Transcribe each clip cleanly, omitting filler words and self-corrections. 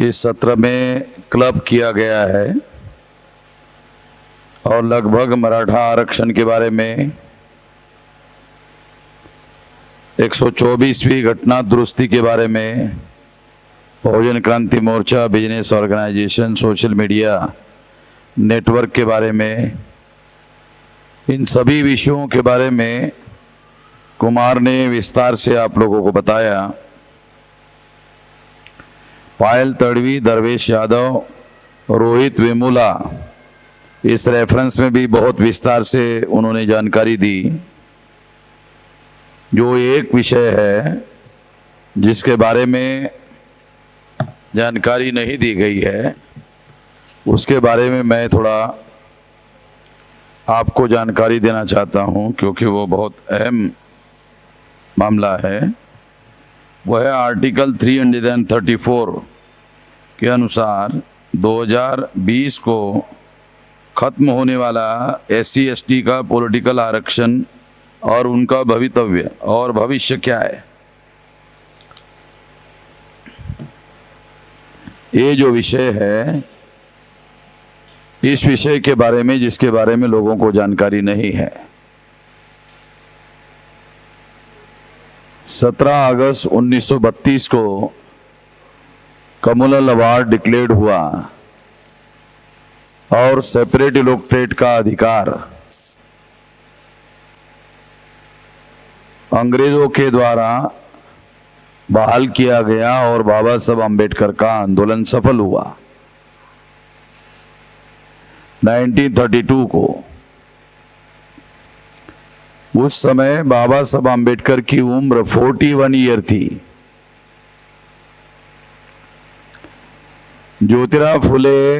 इस सत्र में क्लब किया गया है और लगभग मराठा आरक्षण के बारे में 124वीं घटना दुरुस्ती के बारे में, Bahujan Kranti Morcha, business organisation, social media network के बारे में, इन सभी विषयों के बारे में कुमार ने विस्तार से आप लोगों को बताया। पायल तड़वी, दरवेश यादव, रोहित वेमुला, इस रेफरेंस में भी बहुत विस्तार से उन्होंने जानकारी दी। जो एक विषय है जिसके बारे में जानकारी नहीं दी गई है, उसके बारे में मैं थोड़ा आपको जानकारी देना चाहता हूं, क्योंकि वो बहुत अहम मामला है। वह है आर्टिकल 334 के अनुसार 2020 को खत्म होने वाला SC/ST का पॉलिटिकल आरक्षण और उनका भवितव्य और भविष्य क्या है। ये जो विषय है, इस विषय के बारे में जिसके बारे में लोगों को जानकारी नहीं है, 17 अगस्त 1932 को कम्युनल अवार्ड डिक्लेयर्ड हुआ और सेपरेट इलेक्टोरेट का अधिकार अंग्रेजों के द्वारा बहाल किया गया और बाबा साहब अम्बेडकर का आंदोलन सफल हुआ। 1932 को, उस समय बाबा साहब अम्बेडकर की उम्र 41 ईयर थी। ज्योतिराव फुले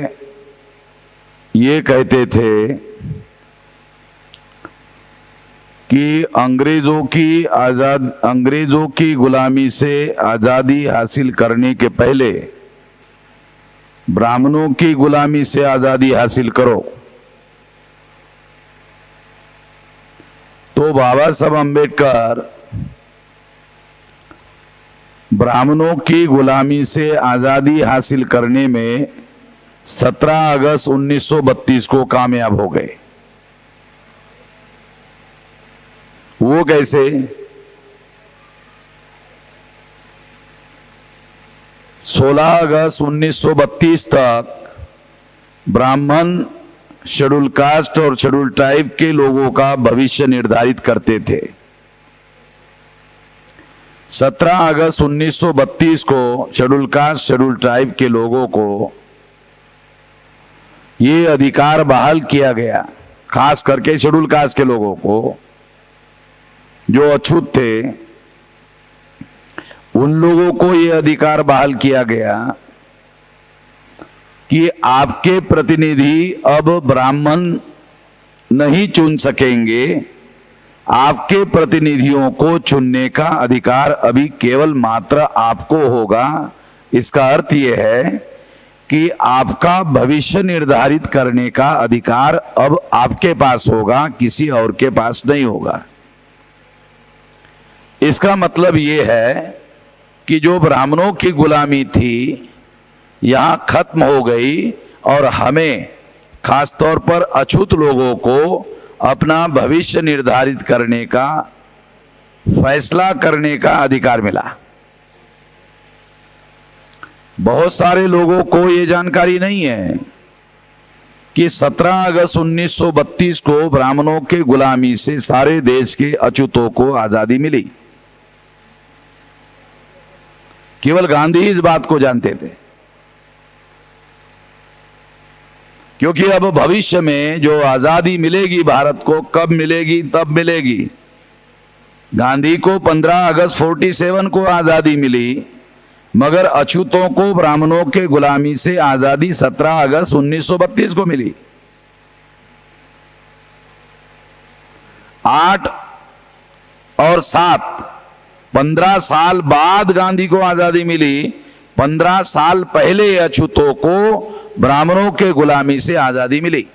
ये कहते थे कि अंग्रेजों की गुलामी से आजादी हासिल करने के पहले ब्राह्मणों की गुलामी से आजादी हासिल करो। तो बाबा साहब अम्बेडकर ब्राह्मणों की गुलामी से आजादी हासिल करने में 17 अगस्त 1932 को कामयाब हो गए। वो कैसे? 16 अगस्त 1932 तक ब्राह्मण, शेड्यूल कास्ट और शेड्यूल ट्राइब के लोगों का भविष्य निर्धारित करते थे। 17 अगस्त 1932 को शेड्यूल कास्ट, शेड्यूल ट्राइब के लोगों को ये अधिकार बहाल किया गया, खास करके शेड्यूल कास्ट के लोगों को जो अछूत थे, उन लोगों को ये अधिकार बहाल किया गया कि आपके प्रतिनिधि अब ब्राह्मण नहीं चुन सकेंगे। आपके प्रतिनिधियों को चुनने का अधिकार अभी केवल मात्र आपको होगा। इसका अर्थ यह है कि आपका भविष्य निर्धारित करने का अधिकार अब आपके पास होगा, किसी और के पास नहीं होगा। इसका मतलब यह है कि जो ब्राह्मणों की गुलामी थी यहां खत्म हो गई और हमें, खासतौर पर अछूत लोगों को, अपना भविष्य निर्धारित करने का, फैसला करने का अधिकार मिला। बहुत सारे लोगों को यह जानकारी नहीं है कि 17 अगस्त 1932 को ब्राह्मणों के गुलामी से सारे देश के अछूतों को आजादी मिली। केवल गांधी इस बात को जानते थे, क्योंकि अब भविष्य में जो आजादी मिलेगी भारत को, कब मिलेगी? तब मिलेगी। गांधी को 15 अगस्त 47 को आजादी मिली, मगर अछूतों को, ब्राह्मणों के गुलामी से आजादी 17 अगस्त 1932 को मिली। 8 और 7, 15 साल बाद गांधी को आजादी मिली। 15 साल पहले अछूतों को ब्राह्मणों के गुलामी से आजादी मिली।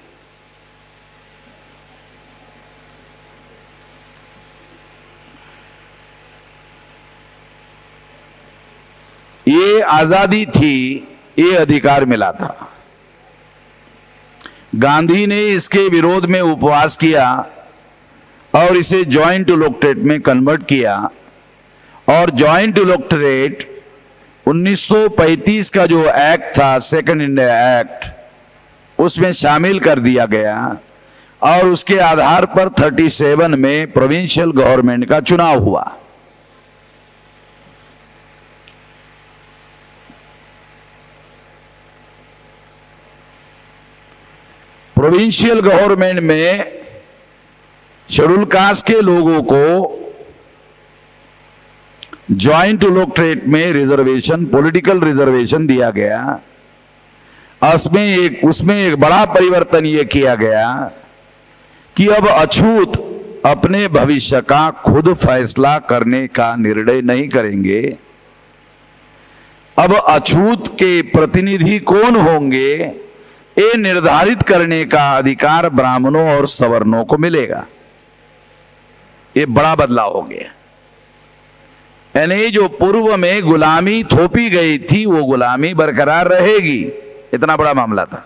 ये आजादी थी ये अधिकार मिला था। गांधी ने इसके विरोध में उपवास किया और इसे जॉइंट इलेक्टोरेट में कन्वर्ट किया, और जॉइंट इलेक्टोरेट 1935 का जो एक्ट था, सेकंड इंडिया एक्ट, उसमें शामिल कर दिया गया और उसके आधार पर 37 में प्रोविंशियल गवर्नमेंट का चुनाव हुआ। प्रोविंशियल गवर्नमेंट में शेड्यूल कास्ट के लोगों को जॉइंट इलेक्टोरेट में रिजर्वेशन, पॉलिटिकल रिजर्वेशन दिया गया। उसमें एक बड़ा परिवर्तन यह किया गया कि अब अछूत अपने भविष्य का खुद फैसला करने का निर्णय नहीं करेंगे। अब अछूत के प्रतिनिधि कौन होंगे, ये निर्धारित करने का अधिकार ब्राह्मणों और सवर्णों को मिलेगा। ये बड़ा बदलाव हो गया। यानी जो पूर्व में गुलामी थोपी गई थी वो गुलामी बरकरार रहेगी, इतना बड़ा मामला था।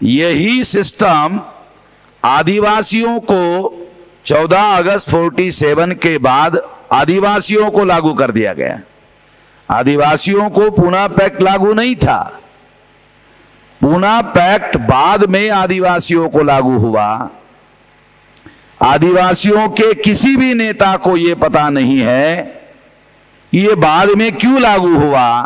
यही सिस्टम आदिवासियों को 14 अगस्त 47 के बाद आदिवासियों को लागू कर दिया गया। आदिवासियों को पूना पैक्ट लागू नहीं था, पूना पैक्ट बाद में आदिवासियों को लागू हुआ। आदिवासियों के किसी भी नेता को यह पता नहीं है कि यह बाद में क्यों लागू हुआ,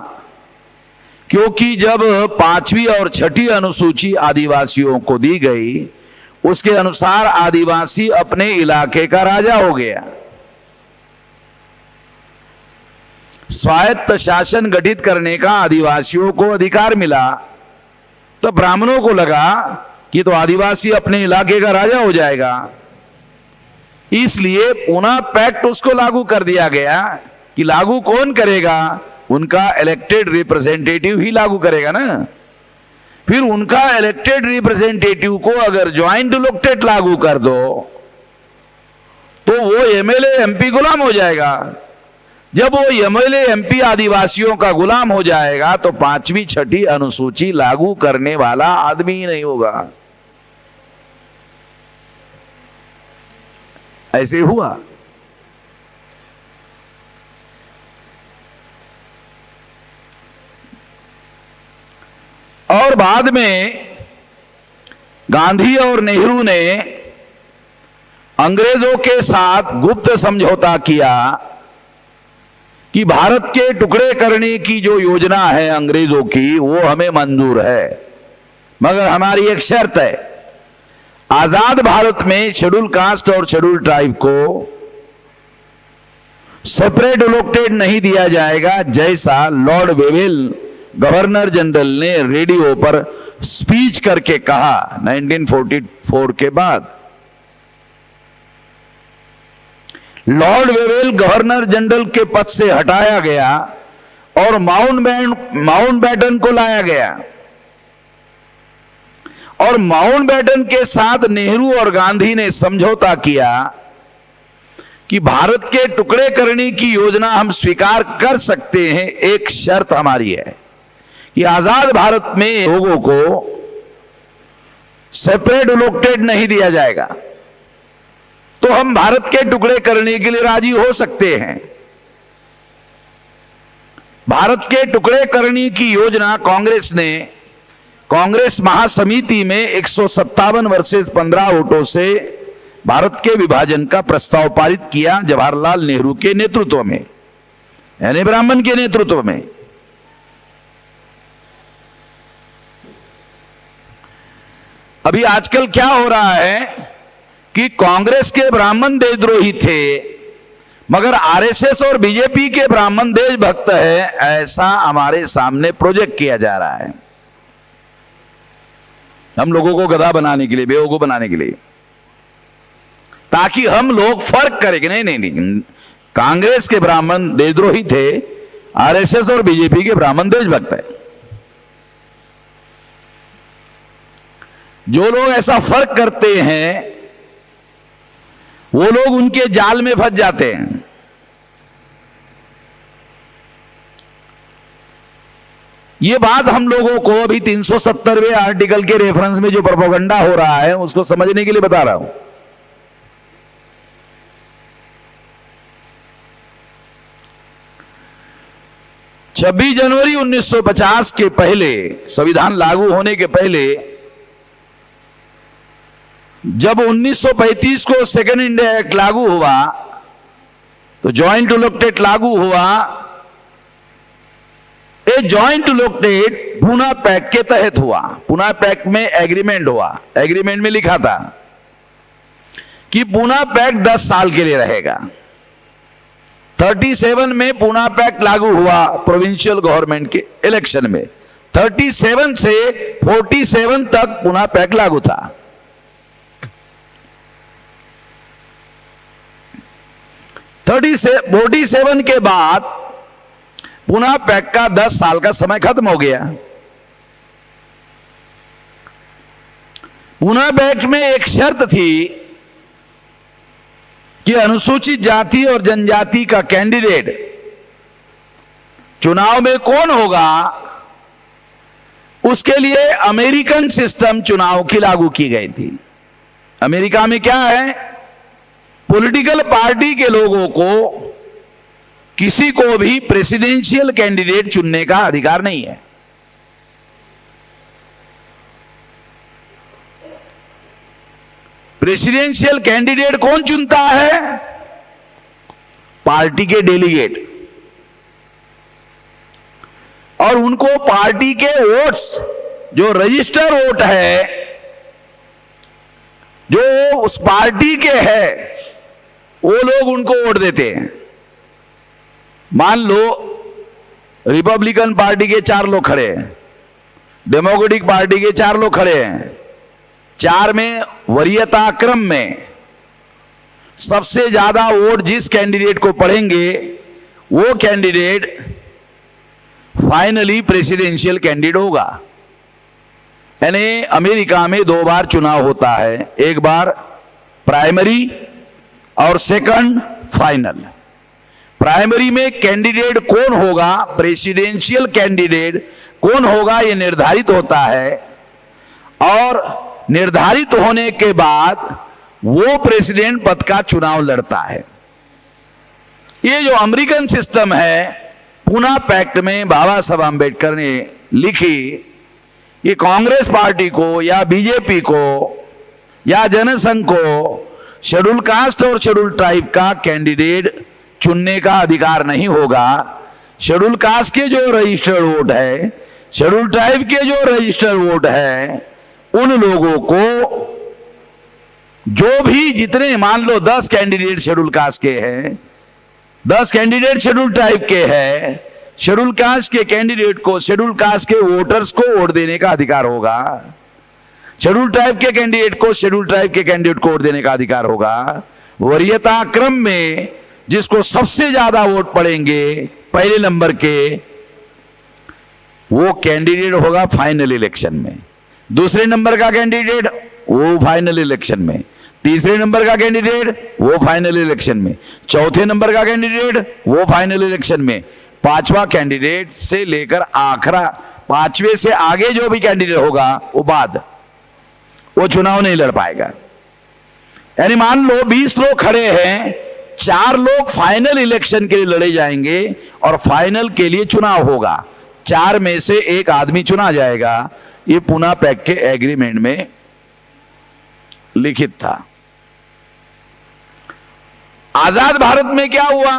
क्योंकि जब 5वीं और 6ठी अनुसूची आदिवासियों को दी गई, उसके अनुसार आदिवासी अपने इलाके का राजा हो गया। स्वायत्त शासन गठित करने का आदिवासियों को अधिकार मिला, तो ब्राह्मणों को लगा कि तो आदिवासी अपने इलाके का राजा हो जाएगा, इसलिए पूना पैक्ट उसको लागू कर दिया गया। कि लागू कौन करेगा, उनका इलेक्टेड रिप्रेजेंटेटिव ही लागू करेगा ना। फिर उनका इलेक्टेड रिप्रेजेंटेटिव को अगर ज्वाइंट इलेक्टेड लागू कर दो तो वो एमएलए एमपी गुलाम हो जाएगा। जब वो एमएलए एमपी आदिवासियों का गुलाम हो जाएगा तो 5वीं 6ठी अनुसूची लागू करने वाला आदमी ही नहीं होगा। ऐसे हुआ। और बाद में गांधी और नेहरू ने अंग्रेजों के साथ गुप्त समझौता किया कि भारत के टुकड़े करने की जो योजना है अंग्रेजों की, वो हमें मंजूर है, मगर हमारी एक शर्त है, आजाद भारत में शेड्यूल कास्ट और शेड्यूल ट्राइब को सेपरेट इलेक्टेड नहीं दिया जाएगा, जैसा लॉर्ड वेवेल गवर्नर जनरल ने रेडियो पर स्पीच करके कहा 1944 के बाद। लॉर्ड वेवेल गवर्नर जनरल के पद से हटाया गया और माउंटबेटन को लाया गया, और माउंटबेटन के साथ नेहरू और गांधी ने समझौता किया कि भारत के टुकड़े करने की योजना हम स्वीकार कर सकते हैं, एक शर्त हमारी है कि आजाद भारत में लोगों को सेपरेट इलेक्टेड नहीं दिया जाएगा, तो हम भारत के टुकड़े करने के लिए राजी हो सकते हैं। भारत के टुकड़े करने की योजना कांग्रेस महासमिति में 157 वर्सेस 15 वोटों से भारत के विभाजन का प्रस्ताव पारित किया जवाहरलाल नेहरू के नेतृत्व में, यानी ब्राह्मण के नेतृत्व में। अभी आजकल क्या हो रहा है कि कांग्रेस के ब्राह्मण देशद्रोही थे, मगर आरएसएस और बीजेपी के ब्राह्मण देशभक्त है, ऐसा हमारे सामने प्रोजेक्ट किया जा रहा है, हम लोगों को गधा बनाने के लिए, बेवकूफ बनाने के लिए, ताकि हम लोग फर्क करें कि नहीं, कांग्रेस के ब्राह्मण देशद्रोही थे, आरएसएस और बीजेपी के ब्राह्मण देशभक्त है। जो लोग ऐसा फर्क करते हैं वो लोग उनके जाल में फंस जाते हैं। ये बात हम लोगों को अभी 370वें आर्टिकल के रेफरेंस में जो प्रोपेगेंडा हो रहा है उसको समझने के लिए बता रहा हूं। छब्बीस जनवरी 1950 के पहले, संविधान लागू होने के पहले, जब 1935 को सेकेंड इंडिया एक्ट लागू हुआ तो जॉइंट इलेक्टेड लागू हुआ। ये जॉइंट इलेक्टेड पूना पैक्ट के तहत हुआ। पूना पैक्ट में एग्रीमेंट हुआ। एग्रीमेंट में लिखा था कि पूना पैक्ट 10 साल के लिए रहेगा। 37 में पूना पैक्ट लागू हुआ प्रोविंशियल गवर्नमेंट के इलेक्शन में। 37 से 47 तक पूना पैक्ट लागू था। 47 के बाद पूना पैक्ट का 10 साल का समय खत्म हो गया। पूना पैक्ट में एक शर्त थी कि अनुसूचित जाति और जनजाति का कैंडिडेट चुनाव में कौन होगा, उसके लिए अमेरिकन सिस्टम चुनाव की लागू की गई थी। अमेरिका में क्या है, पॉलिटिकल पार्टी के लोगों को किसी को भी प्रेसिडेंशियल कैंडिडेट चुनने का अधिकार नहीं है। प्रेसिडेंशियल कैंडिडेट कौन चुनता है? पार्टी के डेलीगेट। और उनको पार्टी के वोट्स, जो रजिस्टर वोट है, जो उस पार्टी के है, वो लोग उनको वोट देते हैं। मान लो रिपब्लिकन पार्टी के 4 लोग खड़े हैं, डेमोक्रेटिक पार्टी के 4 लोग खड़े हैं। 4 में वरीयता क्रम में सबसे ज्यादा वोट जिस कैंडिडेट को पड़ेंगे वो कैंडिडेट फाइनली प्रेसिडेंशियल कैंडिडेट होगा। यानी अमेरिका में 2 बार चुनाव होता है, एक बार प्राइमरी और सेकंड फाइनल। प्राइमरी में कैंडिडेट कौन होगा, प्रेसिडेंशियल कैंडिडेट कौन होगा, यह निर्धारित होता है। और निर्धारित होने के बाद वो प्रेसिडेंट पद का चुनाव लड़ता है। ये जो अमेरिकन सिस्टम है, पूना पैक्ट में बाबा साहब आंबेडकर ने लिखी, ये कांग्रेस पार्टी को या बीजेपी को या जनसंघ को शेड्यूल कास्ट और शेड्यूल ट्राइब का कैंडिडेट चुनने का अधिकार नहीं होगा। शेड्यूल कास्ट के जो रजिस्टर्ड वोट है, शेड्यूल ट्राइब के जो रजिस्टर्ड वोट है, उन लोगों को जो भी जितने, मान लो 10 कैंडिडेट शेड्यूल कास्ट के हैं, 10 कैंडिडेट शेड्यूल ट्राइब के हैं, शेड्यूल कास्ट के कैंडिडेट को, शेड्यूल कास्ट के वोटर्स को वोट देने का अधिकार होगा। शेड्यूल ट्राइब के कैंडिडेट को शेड्यूल ट्राइब के कैंडिडेट को वोट देने का अधिकार होगा। वरीयता क्रम में जिसको सबसे ज्यादा वोट पड़ेंगे पहले नंबर के, वो कैंडिडेट होगा फाइनल इलेक्शन में। दूसरे नंबर का कैंडिडेट वो फाइनल इलेक्शन में। तीसरे नंबर का कैंडिडेट वो फाइनल इलेक्शन में। चौथे नंबर का कैंडिडेट वो फाइनल इलेक्शन में। 5वां कैंडिडेट से लेकर आखिरा 5वें से आगे जो भी कैंडिडेट होगा वो बाद, वो चुनाव नहीं लड़ पाएगा। यानी मान लो 20 लोग खड़े हैं, 4 लोग फाइनल इलेक्शन के लिए लड़े जाएंगे और फाइनल के लिए चुनाव होगा। 4 में से एक आदमी चुना जाएगा। ये पूना पैक्ट के एग्रीमेंट में लिखित था। आजाद भारत में क्या हुआ?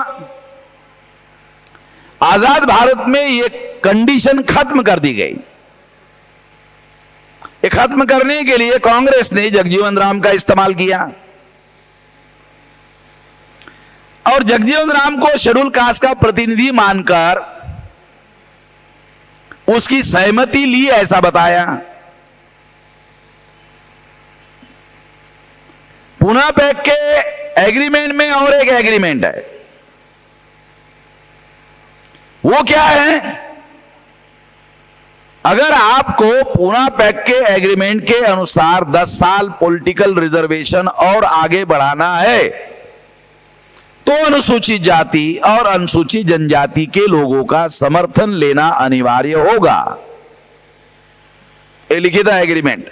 आजाद भारत में ये कंडीशन खत्म कर दी गई। ये खत्म करने के लिए कांग्रेस ने जगजीवन राम का इस्तेमाल किया और जगजीवन राम को शेड्यूल कास्ट का प्रतिनिधि मानकर उसकी सहमति ली, ऐसा बताया। पूना पैक्ट के एग्रीमेंट में और एक एग्रीमेंट है। वो क्या है? अगर आपको पूना पैक्ट के एग्रीमेंट के अनुसार 10 साल पॉलिटिकल रिजर्वेशन और आगे बढ़ाना है तो अनुसूचित जाति और अनुसूचित जनजाति के लोगों का समर्थन लेना अनिवार्य होगा। ये लिखित एग्रीमेंट,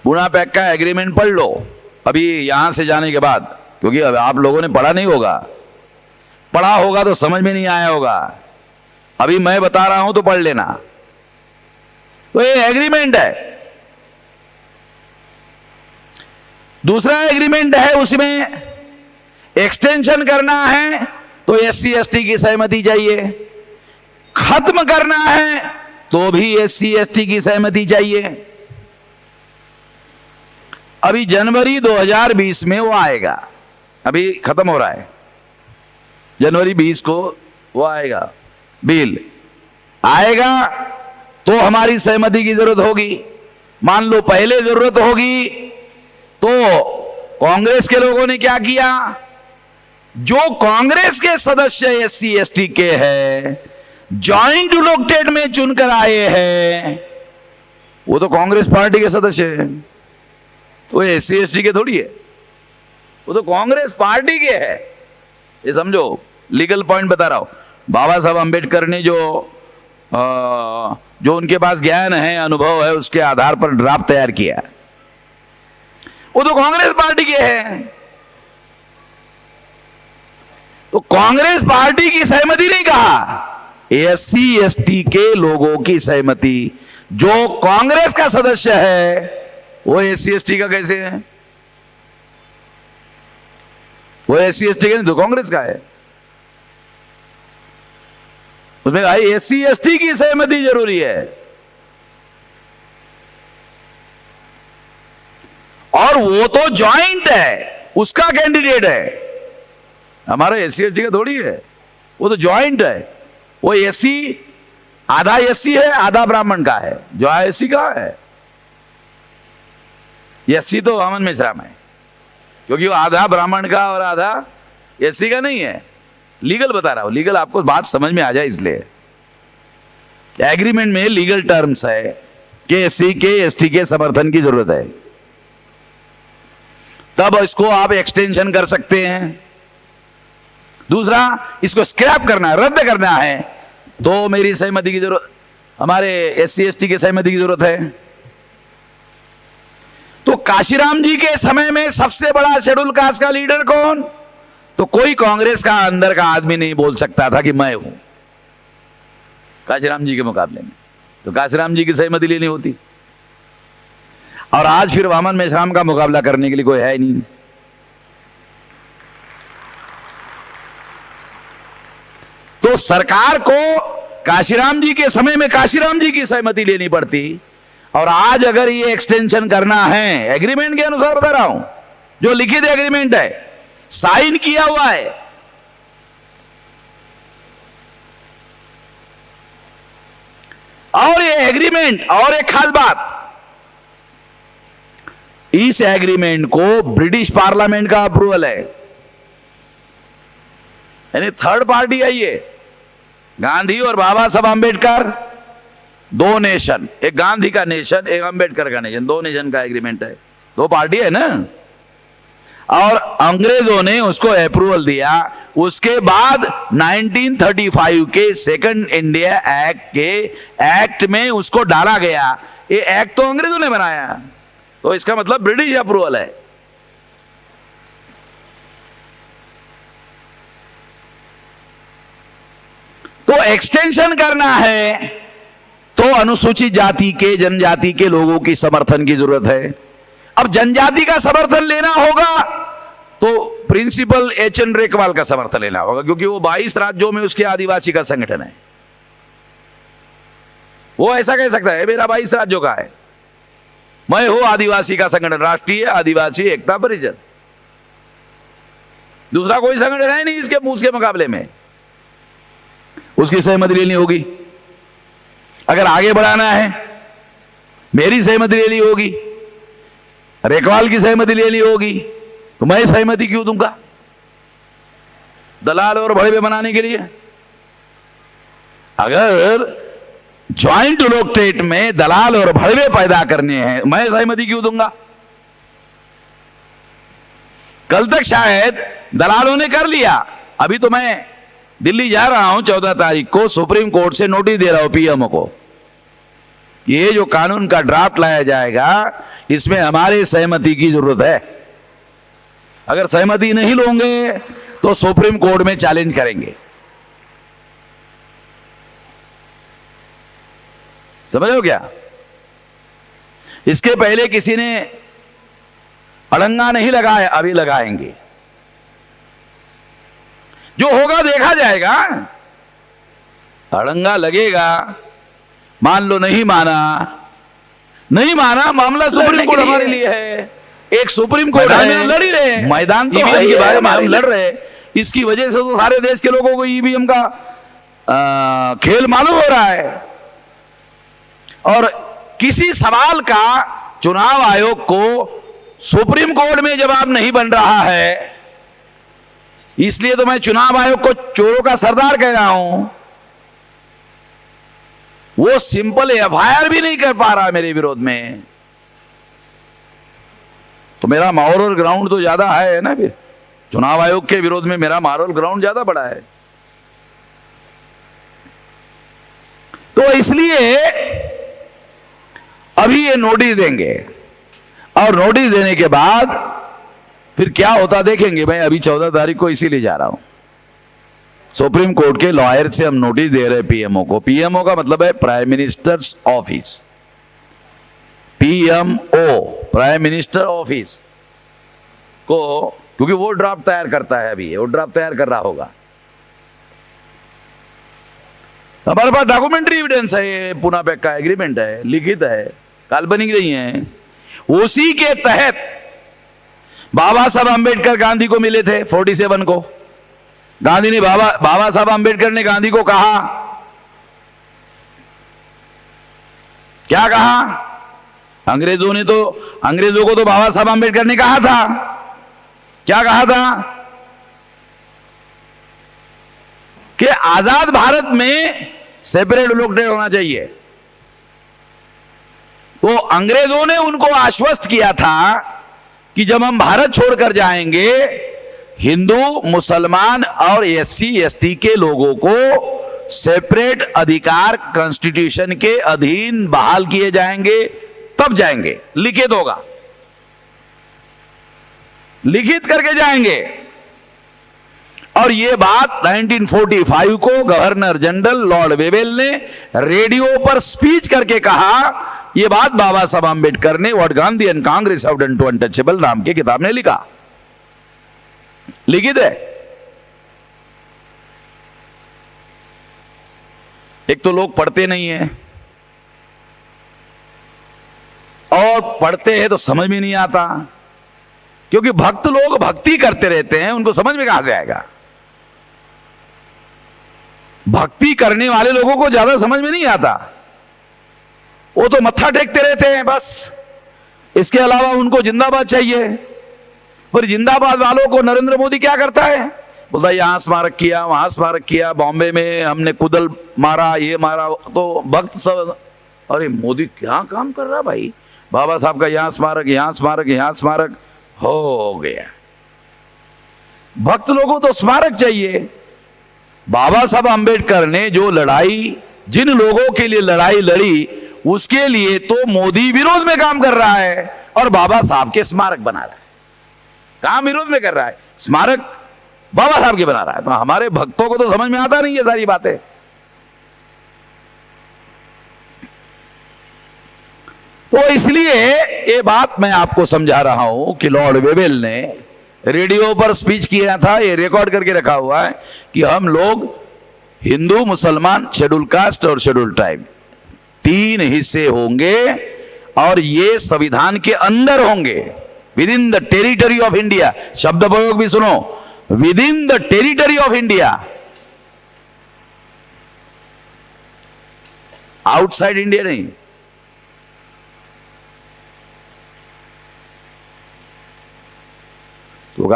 पुणे पैक्ट का एग्रीमेंट पढ़ लो अभी यहां से जाने के बाद, क्योंकि अब आप लोगों ने पढ़ा नहीं होगा, पढ़ा होगा तो समझ में नहीं आया होगा, अभी मैं बता रहा हूं तो पढ़ लेना। तो ये एग्रीमेंट है। दूसरा एग्रीमेंट है, उसमें एक्सटेंशन करना है तो SC ST की सहमति चाहिए, खत्म करना है तो भी SC ST की सहमति चाहिए। अभी जनवरी 2020 में वो आएगा, अभी खत्म हो रहा है, जनवरी 20 को वो आएगा, बिल आएगा तो हमारी सहमति की जरूरत होगी। मान लो पहले जरूरत होगी तो कांग्रेस के लोगों ने क्या किया, जो कांग्रेस के सदस्य SC ST के हैं, जॉइंट इलेक्टेड में चुनकर आए हैं, वो तो कांग्रेस पार्टी के सदस्य हैं, वो SC ST के थोड़ी है, वो तो कांग्रेस पार्टी के है। ये समझो, लीगल पॉइंट बता रहा हूं। बाबा साहब अंबेडकर ने जो उनके पास ज्ञान है, अनुभव है, उसके आधार पर ड्राफ्ट तैयार किया, वो तो कांग्रेस पार्टी के हैं। तो कांग्रेस पार्टी की सहमति नहीं कहा, SC ST के लोगों की सहमति। जो कांग्रेस का सदस्य है वो SC ST का कैसे है? वो SC ST का नहीं तो कांग्रेस का है। उसमें भाई SC ST की सहमति जरूरी है, और वो तो ज्वाइंट है, उसका कैंडिडेट है, हमारा SC ST का थोड़ी है, वो तो ज्वाइंट है। वो SC आधा SC है, आधा ब्राह्मण का है, जो SC का है। SC तो वामन मेश्राम है, क्योंकि वो आधा ब्राह्मण का और आधा SC का नहीं है। लीगल बता रहा हूं, लीगल आपको बात समझ में आ जाए इसलिए। एग्रीमेंट में लीगल टर्म्स है कि SC के ST के समर्थन की जरूरत है, तब इसको आप एक्सटेंशन कर सकते हैं। दूसरा, इसको स्क्रैप करना है, रद्द करना है, तो मेरी सहमति की जरूरत, हमारे SC ST की सहमति की जरूरत है। तो काशीराम जी के समय में सबसे बड़ा शेड्यूल कास्ट का लीडर कौन? तो कोई कांग्रेस का अंदर का आदमी नहीं बोल सकता था कि मैं हूं काशीराम जी के मुकाबले में, तो काशीराम जी की सहमति लेनी होती। और आज फिर वामन मेश्राम का मुकाबला करने के लिए कोई है नहीं। तो सरकार को काशीराम जी के समय में काशीराम जी की सहमति लेनी पड़ती, और आज अगर ये एक्सटेंशन करना है, एग्रीमेंट के अनुसार बता रहा हूं, जो लिखित एग्रीमेंट है, साइन किया हुआ है, और ये एग्रीमेंट, और एक खास बात, इस एग्रीमेंट को ब्रिटिश पार्लियामेंट का अप्रूवल है, यानी थर्ड पार्टी है ये। गांधी और बाबा साहब अंबेडकर, दो नेशन, एक गांधी का नेशन, एक अंबेडकर का नेशन, दो नेशन का एग्रीमेंट है, दो पार्टी है ना। और अंग्रेजों ने उसको अप्रूवल दिया। उसके बाद 1935 के सेकंड इंडिया एक्ट के एक्ट में उसको डाला गया। ये एक्ट तो अंग्रेजों ने बनाया, तो इसका मतलब ब्रिटिश अप्रूवल है। तो एक्सटेंशन करना है तो अनुसूचित जाति के, जनजाति के लोगों की समर्थन की जरूरत है। अब जनजाति का समर्थन लेना होगा तो प्रिंसिपल HN रेखवाल का समर्थन लेना होगा, क्योंकि वो 22 राज्यों में उसके आदिवासी का संगठन है। वो ऐसा कह सकता है मेरा 22 राज्यों का है, मैं हूं आदिवासी का संगठन, राष्ट्रीय आदिवासी एकता परिषद। दूसरा कोई संगठन है नहीं इसके उसके मुकाबले में, उसकी सहमति लेनी होगी। अगर आगे बढ़ाना है, मेरी सहमति लेनी होगी, रेखवाल की सहमति लेनी होगी, तो मैं सहमति क्यों दूंगा दलाल और भड़वे बनाने के लिए? अगर ज्वाइंट इलेक्टोरेट में दलाल और भड़वे पैदा करने हैं, मैं सहमति क्यों दूंगा? कल तक शायद दलालों ने कर लिया। अभी तो मैं दिल्ली जा रहा हूं 14 तारीख को, सुप्रीम कोर्ट से नोटिस दे रहा हूं पीएमओ को, ये जो कानून का ड्राफ्ट लाया जाएगा इसमें हमारी सहमति की जरूरत है। अगर सहमति नहीं लोगे तो सुप्रीम कोर्ट में चैलेंज करेंगे। समझ रहे हो क्या? इसके पहले किसी ने अड़ंगा नहीं लगाया, अभी लगाएंगे। जो होगा देखा जाएगा। अड़ंगा लगेगा, मान लो नहीं माना, मामला सुप्रीम कोर्ट हमारे लिए है। एक सुप्रीम कोर्ट है, लड़ ही रहे हैं। मैदान तो ईवीएम के बारे में हम लड़ रहे हैं। इसकी वजह से तो सारे देश के लोगों को ईवीएम का खेल मालूम हो रहा है। और किसी सवाल का चुनाव आयोग को सुप्रीम कोर्ट में जवाब नहीं बन रहा है, इसलिए तो मैं चुनाव आयोग को चोरों का सरदार कह रहा हूं। वो सिंपल एफआईआर भी नहीं कर पा रहा मेरे विरोध में, तो मेरा मॉरल ग्राउंड तो ज्यादा है ना। फिर चुनाव आयोग के विरोध में मेरा मॉरल ग्राउंड ज्यादा बड़ा है। तो इसलिए अभी ये नोटिस देंगे, और नोटिस देने के बाद फिर क्या होता देखेंगे। मैं अभी 14 तारीख को इसीलिए जा रहा हूं। सुप्रीम कोर्ट के लॉयर से हम नोटिस दे रहे हैं पीएमओ को। पीएमओ का मतलब है prime minister's office, PMO prime minister office को, क्योंकि वो ड्राफ्ट तैयार करता है। अभी वो ड्राफ्ट तैयार कर रहा होगा। हमारे पास डॉक्यूमेंट्री एविडेंस है, ये पूना पैक्ट का एग्रीमेंट है, लिखित है, काल्पनिक नहीं है। उसी के तहत बाबा साहब अंबेडकर गांधी को मिले थे 47 को। गांधी ने बाबा साहब अंबेडकर ने गांधी को कहा, क्या कहा? अंग्रेजों को तो बाबा साहब अंबेडकर ने कहा था, क्या कहा था? कि आजाद भारत में सेपरेट इलेक्टेड होना चाहिए। तो अंग्रेजों ने उनको आश्वस्त किया था कि जब हम भारत छोड़कर जाएंगे, हिंदू, मुसलमान और एससी एसटी के लोगों को सेपरेट अधिकार कॉन्स्टिट्यूशन के अधीन बहाल किए जाएंगे, तब जाएंगे। लिखित होगा, लिखित करके जाएंगे। और यह बात 1945 को गवर्नर जनरल लॉर्ड वेवेल ने रेडियो पर स्पीच करके कहा। यह बात बाबा साहब अंबेडकर ने what Gandhi and Congress have done to untouchable नाम की किताब में लिखा, लिखित है। एक तो लोग पढ़ते नहीं है, और पढ़ते हैं तो समझ में नहीं आता, क्योंकि भक्त लोग भक्ति करते रहते हैं, उनको समझ में कहां से आएगा। भक्ति करने वाले लोगों को ज्यादा समझ में नहीं आता, वो तो मत्था टेकते रहते हैं बस। इसके अलावा उनको जिंदाबाद चाहिए। पर जिंदाबाद वालों को नरेंद्र मोदी क्या करता है? बोलता यहां स्मारक किया, वहां स्मारक किया, बॉम्बे में हमने कुदल मारा, ये मारा। तो भक्त सब, अरे मोदी क्या काम कर रहा भाई? बाबा साहब का यहां स्मारक, यहां स्मारक, यहां स्मारक हो गया। भक्त लोगों तो स्मारक चाहिए। बाबा साहब अंबेडकर ने जो लड़ाई, जिन लोगों के लिए लड़ाई लड़ी, उसके लिए तो मोदी विरोध में काम कर रहा है और बाबा साहब के स्मारक बना रहा है। काम विरोध में कर रहा है, स्मारक बाबा साहब के बना रहा है। तो हमारे भक्तों को तो समझ में आता नहीं ये सारी बातें। तो इसलिए ये बात मैं आपको समझा रहा हूं कि लॉर्ड वेवेल ने रेडियो पर स्पीच किया था, ये रिकॉर्ड करके रखा हुआ है कि हम लोग हिंदू, मुसलमान, शेड्यूल कास्ट और शेड्यूल ट्राइब 3 हिस्से होंगे, और ये संविधान के अंदर होंगे, with in the territory of India. शब्द प्रयोग भी सुनो, with in the territory of India, outside India नहीं। तो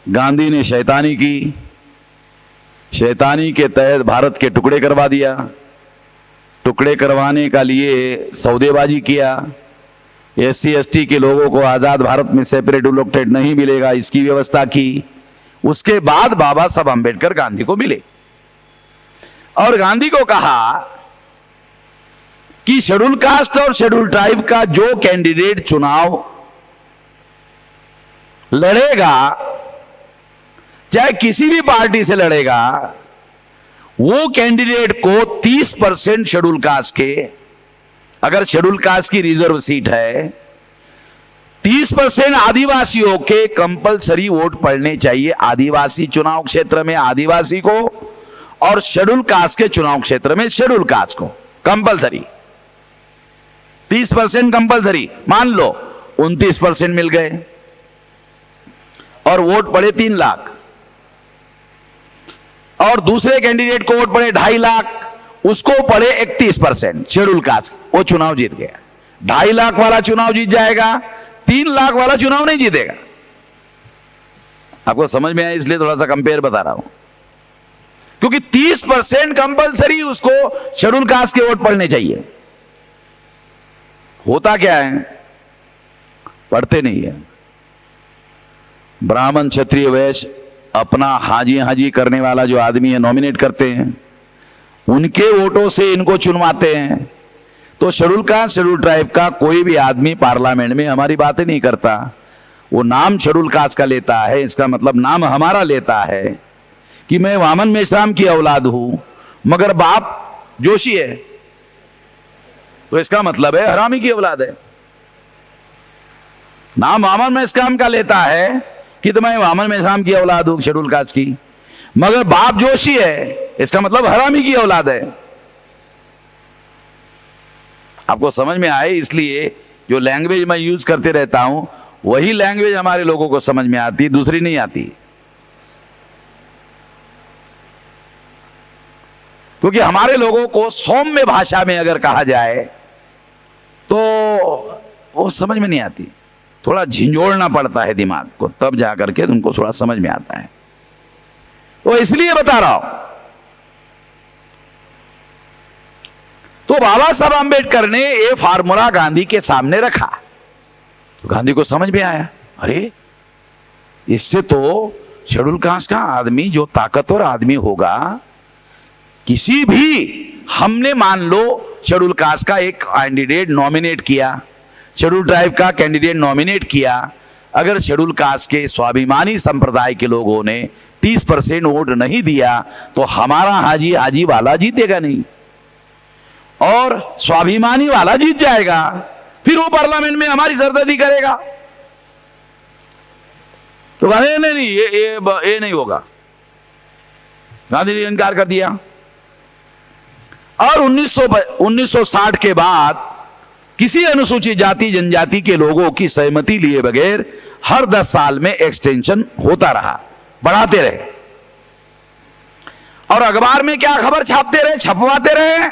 गांधी ने शैतानी की, शैतानी के तहत भारत के टुकड़े करवा दिया। टुकड़े करवाने का लिए सौदेबाजी किया, SC ST के लोगों को आजाद भारत में सेपरेट अलोकेटेड नहीं मिलेगा, इसकी व्यवस्था की। उसके बाद बाबा साहब अंबेडकर गांधी को मिले और गांधी को कहा कि शेड्यूल कास्ट और शेड्यूल ट्राइब का जो कैंडिडेट चुनाव लड़ेगा, चाहे किसी भी पार्टी से लड़ेगा, वो कैंडिडेट को 30% शेड्यूल कास्ट के, अगर शेड्यूल कास्ट की रिजर्व सीट है, 30% आदिवासियों के कंपलसरी वोट पड़ने चाहिए आदिवासी चुनाव क्षेत्र में आदिवासी को, और शेड्यूल कास्ट के चुनाव क्षेत्र में शेड्यूल कास्ट को कंपलसरी 30% कंपलसरी। मान लो 29% मिल गए और वोट पड़े 3 लाख, और दूसरे कैंडिडेट को वोट पड़े 2.5 लाख, उसको पड़े 31% शेड्यूल कास्ट, वो चुनाव जीत गया। 2.5 लाख वाला चुनाव जीत जाएगा, 3 लाख वाला चुनाव नहीं जीतेगा। आपको समझ में आया, इसलिए थोड़ा सा कंपेयर बता रहा हूं, क्योंकि 30% कंपलसरी उसको शेड्यूल कास्ट के वोट पड़ने चाहिए। होता क्या है, पढ़ते नहीं है। ब्राह्मण क्षत्रिय वैश्य अपना हाजी हाजी करने वाला जो आदमी है नॉमिनेट करते हैं, उनके वोटों से इनको चुनवाते हैं। तो शेड्यूल कास्ट शेड्यूल ट्राइब का कोई भी आदमी पार्लियामेंट में हमारी बातें नहीं करता, वो नाम शेड्यूल कास्ट का लेता है। इसका मतलब नाम हमारा लेता है कि मैं वामन मेश्राम की औलाद हूं, मगर बाप जोशी है, तो इसका मतलब है हरामी की औलाद है। नाम वामन मेश्राम का लेता है कि तो मैं वामन मेश्राम की औलाद हूं शेड्यूल कास्ट की, मगर बाप जोशी है, इसका मतलब हरामी की औलाद है। आपको समझ में आए, इसलिए जो लैंग्वेज मैं यूज करते रहता हूं वही लैंग्वेज हमारे लोगों को समझ में आती, दूसरी नहीं आती। क्योंकि हमारे लोगों को सौम्य भाषा में अगर कहा जाए तो वो समझ में नहीं आती, थोड़ा झिंझोड़ना पड़ता है दिमाग को, तब जाकर के उनको थोड़ा समझ में आता है। तो इसलिए बता रहा हूं। तो बाबा साहब अंबेडकर ने ये फार्मूला गांधी के सामने रखा, तो गांधी को समझ में आया, अरे इससे तो शेड्यूल कास्ट का आदमी जो ताकतवर आदमी होगा, किसी भी, हमने मान लो शेड्यूल कास्ट का एक कैंडिडेट नॉमिनेट किया, शेड्यूल ट्राइब का कैंडिडेट नॉमिनेट किया, अगर शेड्यूल कास्ट के स्वाभिमानी संप्रदाय के लोगों ने 30% वोट नहीं दिया तो हमारा हाजी हाजी वाला जीतेगा नहीं और स्वाभिमानी वाला जीत जाएगा, फिर वो पार्लियामेंट में हमारी सरदर्दी करेगा। तो गांधी ने नहीं, ये नहीं होगा, गांधी ने इनकार कर दिया। और 1960 के बाद किसी अनुसूचित जाति जनजाति के लोगों की सहमति लिए बगैर हर 10 साल में एक्सटेंशन होता रहा, बढ़ाते रहे, और अखबार में क्या खबर छापते रहे, छपवाते रहे,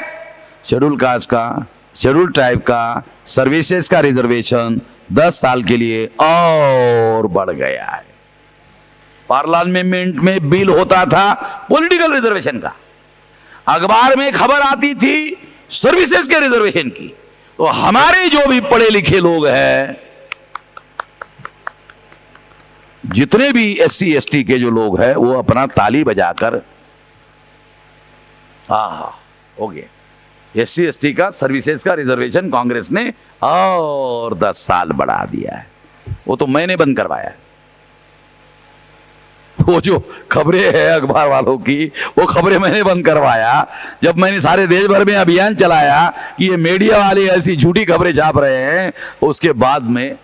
शेड्यूल कास्ट का, शेड्यूल ट्राइब का सर्विसेज का रिजर्वेशन 10 साल के लिए और बढ़ गया है। पार्लियामेंट में बिल होता था पॉलिटिकल रिजर्वेशन का, अखबार में खबर आती थी सर्विसेज के रिजर्वेशन की। तो हमारे जो भी पढ़े लिखे लोग हैं, जितने भी SC ST के जो लोग हैं, वो अपना ताली बजाकर हो गया। SC ST का सर्विसेज का रिजर्वेशन कांग्रेस ने और 10 साल बढ़ा दिया है। वो तो मैंने बंद करवाया है। वो जो खबरें हैं अखबार वालों की, वो खबरें मैंने बंद करवाया। जब मैंने सारे देश भर में अभियान चलाया कि ये मीडिया वाले ऐसी झूठी खबरें छाप रहे हैं, उसके बाद में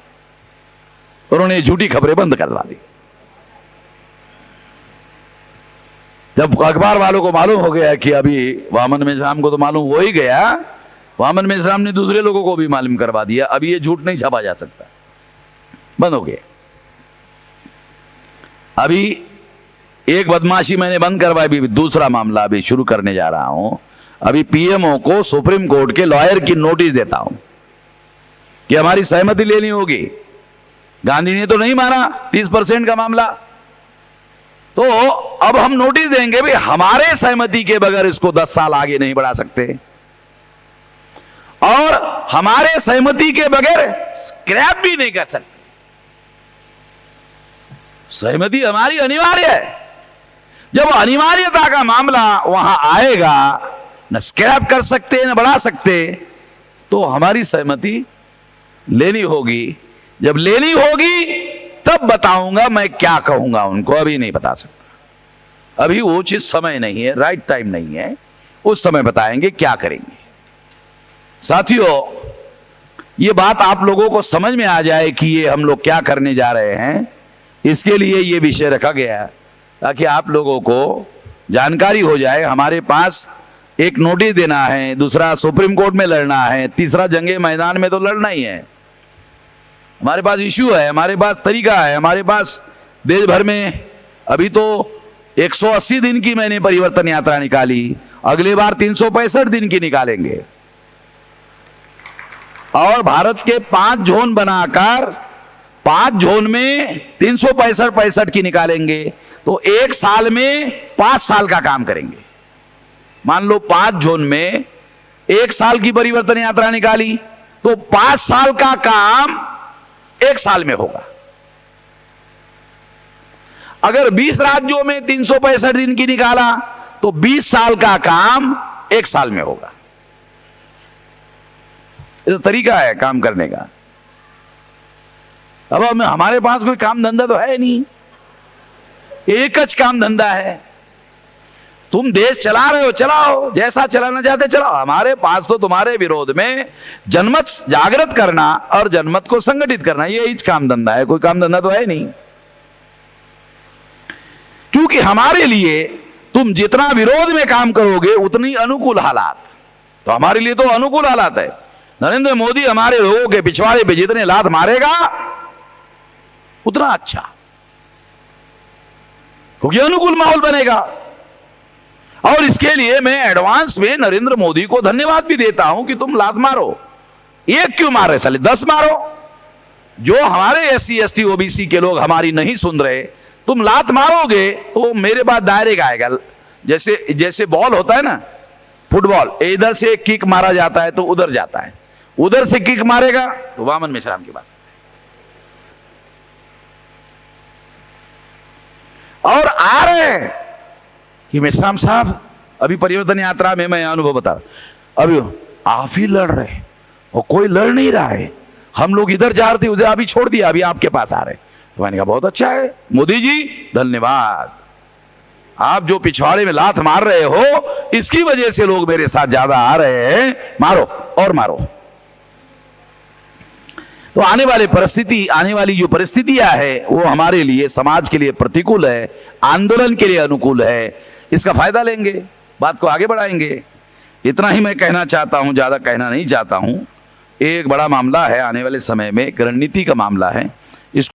उन्होंने झूठी खबरें बंद करवा दी। जब अखबार वालों को मालूम हो गया कि अभी वामन मेश्राम को तो मालूम हो ही गया, वामन मेश्राम ने दूसरे लोगों को भी मालूम करवा दिया, अभी ये झूठ नहीं छापा जा सकता, बंद हो गया। अभी एक बदमाशी मैंने बंद करवाई, भी दूसरा मामला अभी शुरू करने जा रहा हूं। अभी PMO को सुप्रीम कोर्ट के लॉयर की नोटिस देता हूं कि हमारी सहमति लेनी होगी। गांधी ने तो नहीं माना 30% का मामला, तो अब हम नोटिस देंगे भी हमारे सहमति के बगैर इसको 10 साल आगे नहीं बढ़ा सकते। और हमारे सहमति के बगैर स्क्रैप भी नहीं कर सकते। सहमति हमारी अनिवार्य है। जब अनिवार्यता का मामला वहां आएगा, न स्क्रैप कर सकते न बढ़ा सकते, तो हमारी सहमति लेनी होगी। जब लेनी होगी तब बताऊंगा मैं क्या कहूंगा उनको, अभी नहीं बता सकता। अभी वो उचित समय नहीं है, राइट टाइम नहीं है, उस समय बताएंगे क्या करेंगे। साथियों, ये बात आप लोगों को समझ में आ जाए कि ये हम लोग क्या करने जा रहे हैं, इसके लिए ये विषय रखा गया ताकि आप लोगों को जानकारी हो जाए। हमारे पास एक नोटिस देना है, दूसरा सुप्रीम कोर्ट में लड़ना है, तीसरा जंगे मैदान में तो लड़ना ही है। हमारे पास इश्यू है, हमारे पास तरीका है, हमारे पास देश भर में अभी तो 180 दिन की मैंने परिवर्तन यात्रा निकाली, अगली बार 365 दिन की निकालेंगे और भारत के 5 जोन बनाकर 5 जोन में 365 की निकालेंगे। तो एक साल में 5 साल का काम करेंगे। मान लो 5 जोन में 1 साल की परिवर्तन यात्रा निकाली तो 5 साल का काम 1 साल में होगा। अगर 20 राज्यों में 365 दिन की निकाला तो 20 साल का काम 1 साल में होगा। ये तो तरीका है काम करने का। अब हमारे पास कोई काम धंधा तो है नहीं, एक च काम धंधा है। तुम देश चला रहे हो, चलाओ, जैसा चलाना चाहते चलाओ। हमारे पास तो तुम्हारे विरोध में जनमत जागृत करना और जनमत को संगठित करना, यही काम धंधा है, कोई काम धंधा तो है नहीं। क्योंकि हमारे लिए तुम जितना विरोध में काम करोगे उतनी अनुकूल हालात, तो हमारे लिए तो अनुकूल हालात है। नरेंद्र मोदी हमारे लोगों के पिछवाड़े पे जितने लात मारेगा उतना अच्छा, क्योंकि अनुकूल माहौल बनेगा। और इसके लिए मैं एडवांस में नरेंद्र मोदी को धन्यवाद भी देता हूं कि तुम लात मारो। एक क्यों मार रहे साले, 10 मारो। जो हमारे SC ST OBC के लोग हमारी नहीं सुन रहे, तुम लात मारोगे तो मेरे पास डायरेक्ट आएगा। जैसे बॉल होता है ना, फुटबॉल, इधर से किक मारा जाता है तो उधर जाता है, उधर से किक मारेगा तो वामन मेश्राम के पास। और आ रहे हैं कि मेश्राम साहब अभी परिवर्तन यात्रा में मैं अनुभव बता रहा, अभी आप ही लड़ रहे और कोई लड़ नहीं रहा है। हम लोग इधर जा रहे थे, उधर अभी छोड़ दिया, अभी आपके पास आ रहे। तो मैंने कहा बहुत अच्छा है मोदी जी, धन्यवाद। आप जो पिछवाड़े में लात मार रहे हो, इसकी वजह से लोग मेरे साथ ज्यादा आ रहे हैं, मारो और मारो। तो आने वाली जो परिस्थितियां है वो हमारे लिए, समाज के लिए प्रतिकूल है, आंदोलन के लिए अनुकूल है। इसका फायदा लेंगे, बात को आगे बढ़ाएंगे। इतना ही मैं कहना चाहता हूं, ज्यादा कहना नहीं चाहता हूं। एक बड़ा मामला है आने वाले समय में, रणनीति का मामला है।